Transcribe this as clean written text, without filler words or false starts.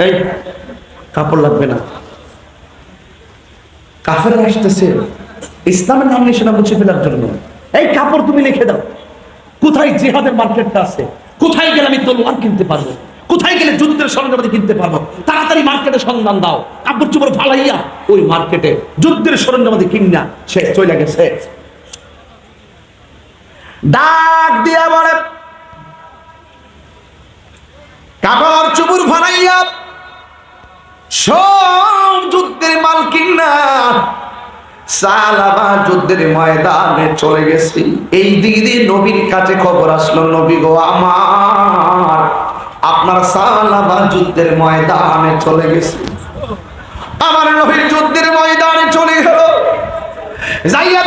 এই কাপড় লাগবে না, কাফেররা আসতেছে ইসলামের নাম নিশানা মুছে ফেলার জন্য। এই কাপড় তুমি লিখে দাও, কোথায় জিহাদের মার্কেটটা আছে, কোথায় গেলে আমি তলোয়ার কিনতে পারবো, কোথায় গেলে যুদ্ধের সরঞ্জামাদি কিনতে পারবো, তাড়াতাড়ি মার্কেটে সন্ধান দাও। কাপড় চোপড় ফালাইয়া ওই মার্কেটে যুদ্ধের সরঞ্জামাদি কিনা সে চলে গেছে। ডাক দিয়া বলে, কাপড় চোপড় ফালাইয়া সব যুদ্ধের মাল কিনা সালাবা যুদ্ধের ময়দানে চলে গেছি। এই দিক দিয়ে নবীর কাছে খবর আসলো, নবী গো আমার, আপনার সালাবা যুদ্ধের ময়দানে চলে গেছে। আমার নবীর যুদ্ধের ময়দানে চলে গেল, যাইয়া